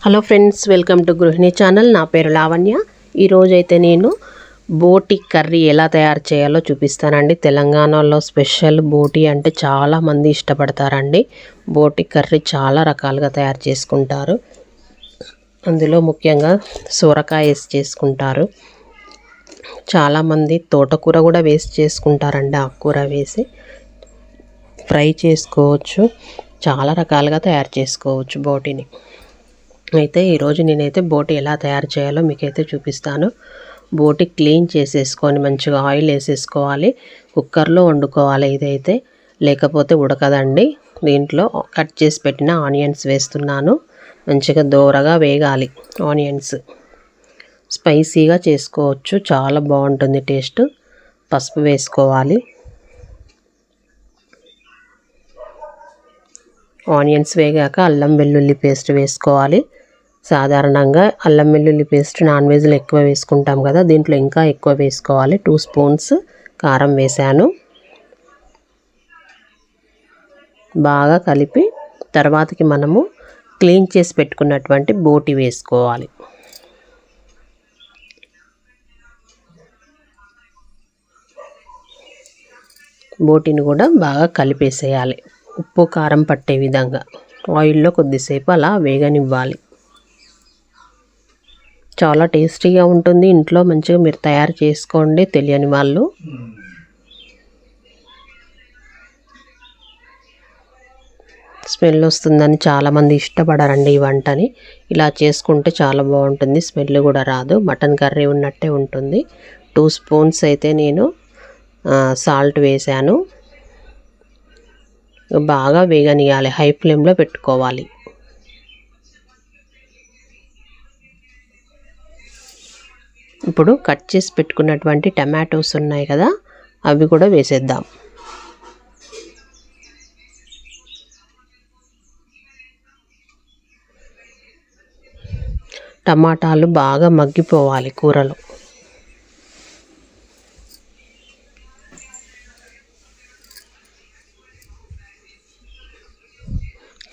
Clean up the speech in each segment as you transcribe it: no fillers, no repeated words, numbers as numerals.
Hello friends, welcome to గృహిణి channel. నా పేరు లావణ్య. ఈరోజైతే నేను బోటి కర్రీ ఎలా తయారు చేయాలో చూపిస్తానండి. తెలంగాణలో స్పెషల్ బోటి అంటే చాలామంది ఇష్టపడతారండి. బోటి కర్రీ చాలా రకాలుగా తయారు చేసుకుంటారు. అందులో ముఖ్యంగా సొరకాయ వేసి చేసుకుంటారు. చాలామంది తోటకూర కూడా వేసి చేసుకుంటారండి. ఆకుకూర వేసి ఫ్రై చేసుకోవచ్చు. చాలా రకాలుగా తయారు చేసుకోవచ్చు బోటిని. అయితే ఈరోజు నేనైతే బోటి ఎలా తయారు చేయాలో మీకైతే చూపిస్తాను. బోటి క్లీన్ చేసేసుకొని మంచిగా ఆయిల్ వేసేసుకోవాలి. కుక్కర్లో వండుకోవాలి ఇదైతే, లేకపోతే ఉడకదండి. దీంట్లో కట్ చేసి పెట్టిన ఆనియన్స్ వేస్తున్నాను. మంచిగా దోరగా వేగాలి ఆనియన్స్. స్పైసీగా చేసుకోవచ్చు, చాలా బాగుంటుంది టేస్ట్. పసుపు వేసుకోవాలి. ఆనియన్స్ వేగాక అల్లం వెల్లుల్లి పేస్ట్ వేసుకోవాలి. సాధారణంగా అల్లం వెల్లుల్లి పేస్ట్ నాన్ వెజ్లో ఎక్కువ వేసుకుంటాం కదా, దీంట్లో ఇంకా ఎక్కువ వేసుకోవాలి. 2 స్పూన్స్ కారం వేసాను. బాగా కలిపి తర్వాతకి మనము క్లీన్ చేసి పెట్టుకున్నటువంటి బోటి వేసుకోవాలి. బోటిని కూడా బాగా కలిపేసేయాలి, ఉప్పు కారం పట్టే విధంగా. ఆయిల్లో కొద్దిసేపు అలా వేగనివ్వాలి. చాలా టేస్టీగా ఉంటుంది. ఇంట్లో మంచిగా మీరు తయారు చేసుకోండి. తెలియని వాళ్ళు స్మెల్ వస్తుందని చాలామంది ఇష్టపడరండి ఈ వంటని. ఇలా చేసుకుంటే చాలా బాగుంటుంది, స్మెల్ కూడా రాదు. మటన్ కర్రీ ఉన్నట్టే ఉంటుంది. 2 స్పూన్స్ అయితే నేను సాల్ట్ వేసాను. బాగా వేగనియాలి, హై ఫ్లేమ్లో పెట్టుకోవాలి. ఇప్పుడు కట్ చేసి పెట్టుకున్నటువంటి టమాటోస్ ఉన్నాయి కదా, అవి కూడా వేసేద్దాం. టమాటాలు బాగా మగ్గిపోవాలి కూరలో.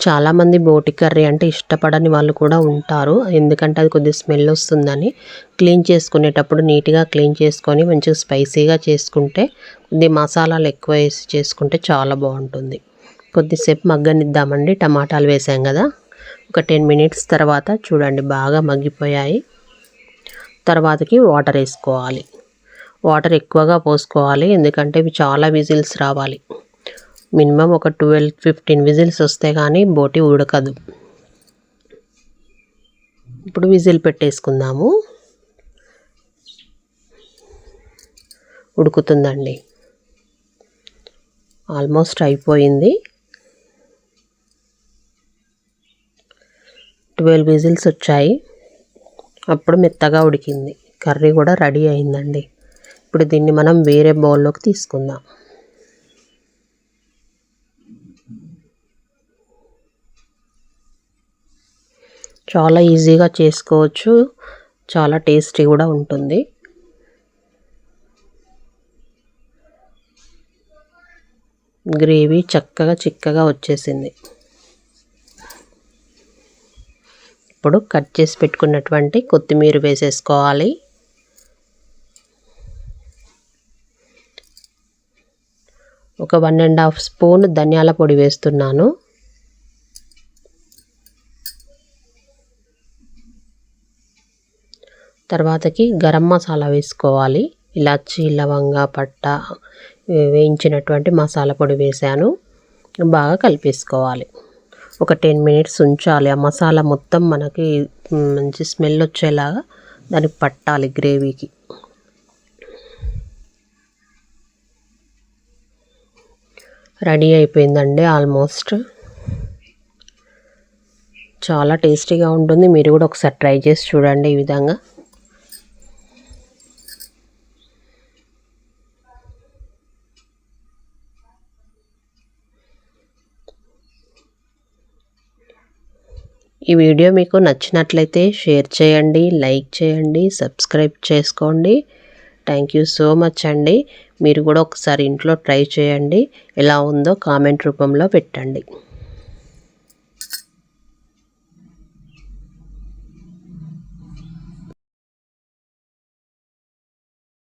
చాలామంది బోటి కర్రీ అంటే ఇష్టపడని వాళ్ళు కూడా ఉంటారు, ఎందుకంటే అది కొద్దిగా స్మెల్ వస్తుందని. క్లీన్ చేసుకునేటప్పుడు నీట్గా క్లీన్ చేసుకొని మంచిగా స్పైసీగా చేసుకుంటే, కొద్ది మసాలాలు ఎక్కువ వేసి చేసుకుంటే చాలా బాగుంటుంది. కొద్దిసేపు మగ్గనిద్దామండి. టమాటాలు వేసాం కదా, ఒక 10 మినిట్స్ తర్వాత చూడండి బాగా మగ్గిపోయాయి. తర్వాతకి వాటర్ వేసుకోవాలి. వాటర్ ఎక్కువగా పోసుకోవాలి, ఎందుకంటే ఇవి చాలా విజిల్స్ రావాలి. మినిమం ఒక 12-15 విజిల్స్ వస్తే కానీ బోటి ఉడకదు. ఇప్పుడు విజిల్ పెట్టేసుకుందాము. ఉడుకుతుందండి, ఆల్మోస్ట్ అయిపోయింది. 12 విజిల్స్ వచ్చాయి. అప్పుడు మెత్తగా ఉడికింది. కర్రీ కూడా రెడీ అయిందండి. ఇప్పుడు దీన్ని మనం వేరే బౌల్లోకి తీసుకుందాం. చాలా ఈజీగా చేసుకోవచ్చు, చాలా టేస్టీ కూడా ఉంటుంది. గ్రేవీ చక్కగా చిక్కగా వచ్చేసింది. ఇప్పుడు కట్ చేసి పెట్టుకున్నటువంటి కొత్తిమీర వేసేసుకోవాలి. ఒక 1.5 స్పూన్ ధనియాల పొడి వేస్తున్నాను. తర్వాతకి గరం మసాలా వేసుకోవాలి. ఇలాచి, లవంగ, పట్ట వేయించినటువంటి మసాలా పొడి వేసాను. బాగా కలిపేసుకోవాలి. ఒక 10 మినిట్స్ ఉంచాలి. ఆ మసాలా మొత్తం మనకి మంచి స్మెల్ వచ్చేలాగా దానికి పట్టాలి గ్రేవీకి. రెడీ అయిపోయిందండి ఆల్మోస్ట్. చాలా టేస్టీగా ఉంటుంది. మీరు కూడా ఒకసారి ట్రై చేసి చూడండి ఈ విధంగా. ఈ వీడియో మీకు నచ్చినట్లయితే షేర్ చేయండి, లైక్ చేయండి, సబ్స్క్రైబ్ చేసుకోండి. థ్యాంక్ యూ సో మచ్ అండి. మీరు కూడా ఒకసారి ఇంట్లో ట్రై చేయండి. ఎలా ఉందో కామెంట్ రూపంలో పెట్టండి.